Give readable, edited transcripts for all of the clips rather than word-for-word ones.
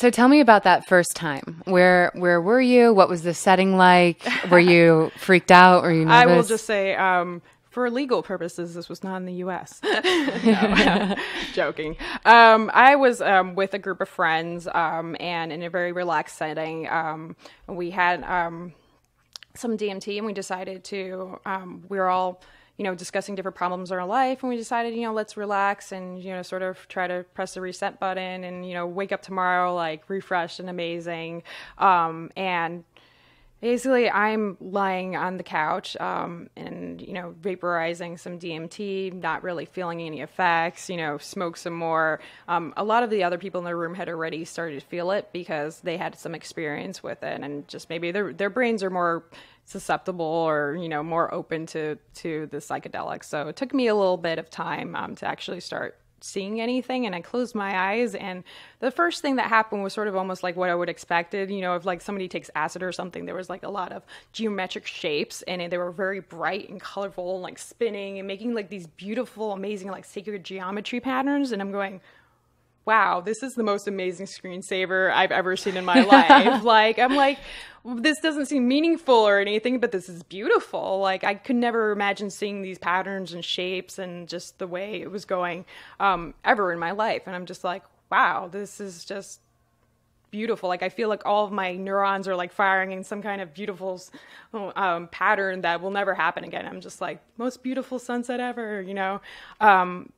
So tell me about that first time. Where were you? What was the setting like? Were you freaked out? Were you I will nervous? just say, for legal purposes, this was not in the U.S. No, joking. I was with a group of friends, and in a very relaxed setting. We had some DMT, and we decided to. We were all, discussing different problems in our life, and we decided, let's relax and sort of try to press the reset button, and wake up tomorrow like refreshed and amazing. And basically, I'm lying on the couch, and, vaporizing some DMT, not really feeling any effects, smoke some more. A lot of the other people in the room had already started to feel it because they had some experience with it, and just maybe their brains are more susceptible or, more open to the psychedelics. So it took me a little bit of time to actually start seeing anything, and I closed my eyes, and the first thing that happened was sort of almost like what I would expected. If like somebody takes acid or something, there was like a lot of geometric shapes, and they were very bright and colorful and like spinning and making like these beautiful, amazing, like sacred geometry patterns. And I'm going, wow, this is the most amazing screensaver I've ever seen in my life. Like, I'm like, this doesn't seem meaningful or anything, but this is beautiful. Like, I could never imagine seeing these patterns and shapes and just the way it was going ever in my life. And I'm just like, wow, this is just beautiful. Like, I feel like all of my neurons are like firing in some kind of beautiful pattern that will never happen again. I'm just like, most beautiful sunset ever.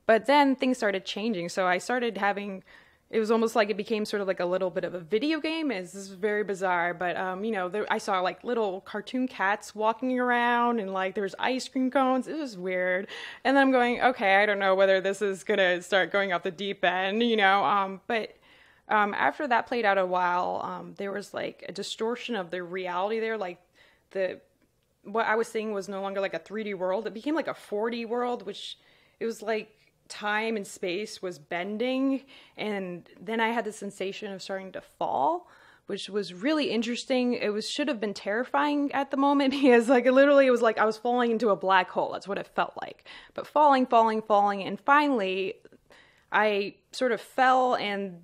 But then things started changing. So I started having, it was almost like it became sort of like a little bit of a video game. This is very bizarre, but I saw like little cartoon cats walking around, and like there's ice cream cones. It was weird. And then I'm going, okay, I don't know whether this is gonna start going off the deep end, but after that played out a while, there was like a distortion of the reality there. Like what I was seeing was no longer like a 3D world. It became like a 4D world, which it was like time and space was bending. And then I had the sensation of starting to fall, which was really interesting. Should have been terrifying at the moment because like it was like I was falling into a black hole. That's what it felt like. But falling, and finally I sort of fell, and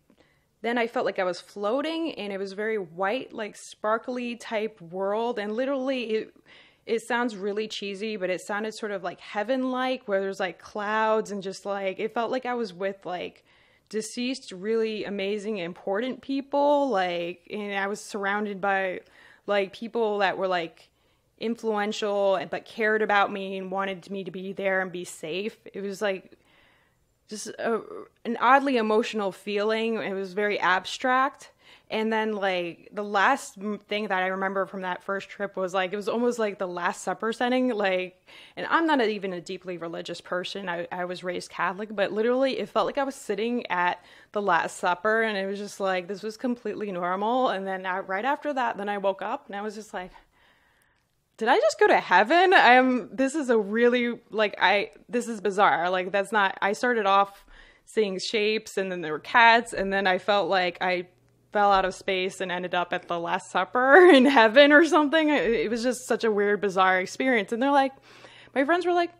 then I felt like I was floating, and it was very white, like sparkly type world. And literally it sounds really cheesy, but it sounded sort of like heaven-like, where there's like clouds, and just like, it felt like I was with like deceased, really amazing, important people. Like, and I was surrounded by like people that were like influential, but cared about me and wanted me to be there and be safe. It was like just an oddly emotional feeling. It was very abstract. And then like the last thing that I remember from that first trip was like, it was almost like the Last Supper setting. Like, and I'm not even a deeply religious person. I was raised Catholic, but literally it felt like I was sitting at the Last Supper, and it was just like, this was completely normal. And then right after that, then I woke up and I was just like, did I just go to heaven? This is a really, this is bizarre. Like, that's not, I started off seeing shapes, and then there were cats, and then I felt like I fell out of space and ended up at the Last Supper in heaven or something. It was just such a weird, bizarre experience. And they're like, my friends were like,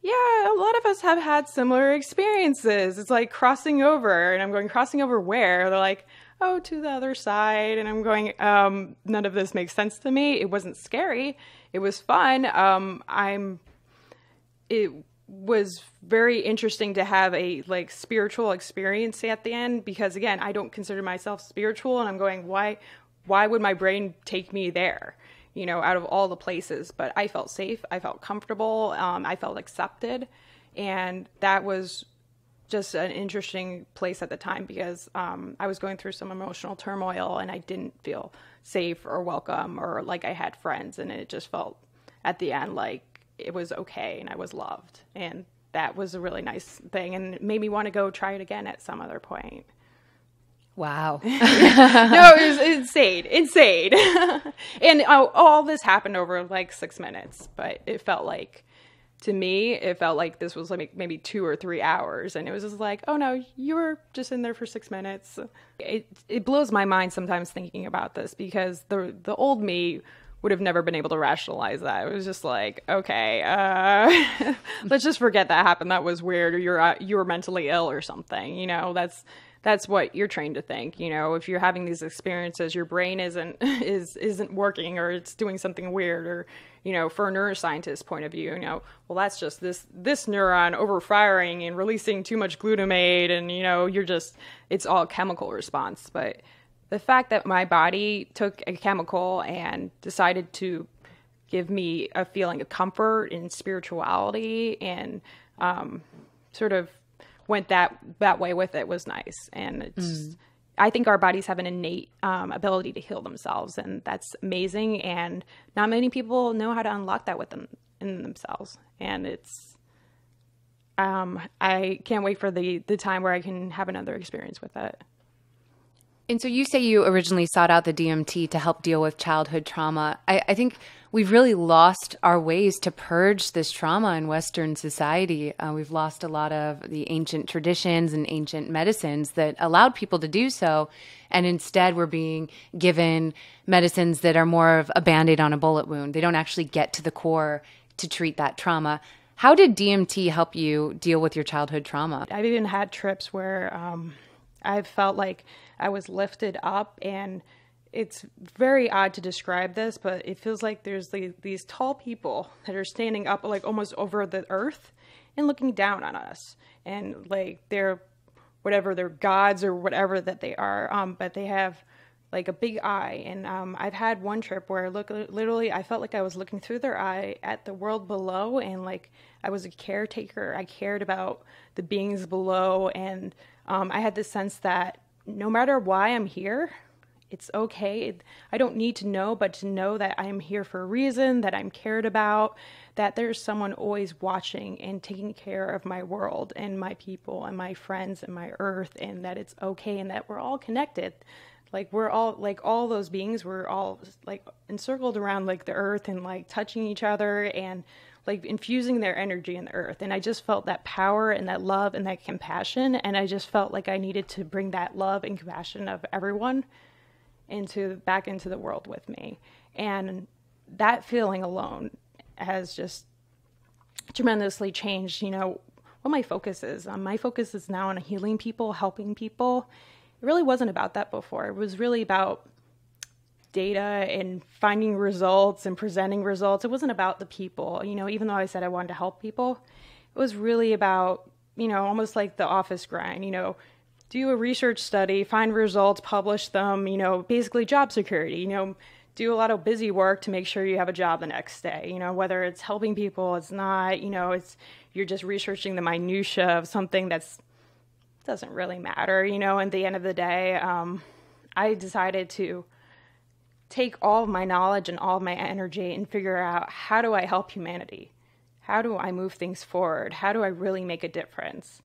yeah, a lot of us have had similar experiences. It's like crossing over. And I'm going, crossing over where? They're like, oh, to the other side. And I'm going, none of this makes sense to me. It wasn't scary. It was fun. It was very interesting to have a like spiritual experience at the end, because again, I don't consider myself spiritual, and I'm going, why would my brain take me there? Out of all the places. But I felt safe. I felt comfortable. I felt accepted. And that was just an interesting place at the time, because I was going through some emotional turmoil, and I didn't feel safe or welcome or like I had friends. And it just felt at the end like it was okay and I was loved. And that was a really nice thing, and it made me want to go try it again at some other point. Wow. No, it was insane. And all this happened over like 6 minutes, but it felt like, to me, it felt like this was like maybe 2 or 3 hours. And it was just like, oh no, you were just in there for 6 minutes. It blows my mind sometimes thinking about this, because the old me would have never been able to rationalize that. It was just like, okay, let's just forget that happened. That was weird, or you're mentally ill or something. You know, that's what you're trained to think. You know, if you're having these experiences, your brain isn't working, or it's doing something weird, or, you know, for a neuroscientist point of view, you know, well, that's just this neuron overfiring and releasing too much glutamate, and, you know, it's all a chemical response. But the fact that my body took a chemical and decided to give me a feeling of comfort and spirituality, and sort of went that way with it, was nice. And I think our bodies have an innate ability to heal themselves, and that's amazing. And not many people know how to unlock that in themselves. And it's I can't wait for the time where I can have another experience with it. And so you say you originally sought out the DMT to help deal with childhood trauma. I think we've really lost our ways to purge this trauma in Western society. We've lost a lot of the ancient traditions and ancient medicines that allowed people to do so. And instead, we're being given medicines that are more of a Band-Aid on a bullet wound. They don't actually get to the core to treat that trauma. How did DMT help you deal with your childhood trauma? I've even had trips where I felt like I was lifted up, and it's very odd to describe this, but it feels like there's these tall people that are standing up like almost over the earth and looking down on us, and like they're gods or whatever that they are, but they have like a big eye. And I've had one trip where literally I felt like I was looking through their eye at the world below, and like I was a caretaker. I cared about the beings below, and I had this sense that no matter why I'm here, it's okay. I don't need to know, but to know that I'm here for a reason, that I'm cared about, that there's someone always watching and taking care of my world and my people and my friends and my earth, and that it's okay, and that we're all connected. Like we're all, like all those beings, we're all like encircled around like the earth, and like touching each other, and like infusing their energy in the earth. And I just felt that power and that love and that compassion. And I just felt like I needed to bring that love and compassion of everyone back into the world with me. And that feeling alone has just tremendously changed, you know, what my focus is. My focus is now on healing people, helping people. It really wasn't about that before. It was really about data and finding results and presenting results. It wasn't about the people, you know, even though I said I wanted to help people. It was really about, you know, almost like the office grind, you know, do a research study, find results, publish them, you know, basically job security, you know, do a lot of busy work to make sure you have a job the next day, you know, whether it's helping people, it's not, you know, you're just researching the minutia of something doesn't really matter, you know. At the end of the day, I decided to take all of my knowledge and all of my energy and figure out, how do I help humanity? How do I move things forward? How do I really make a difference?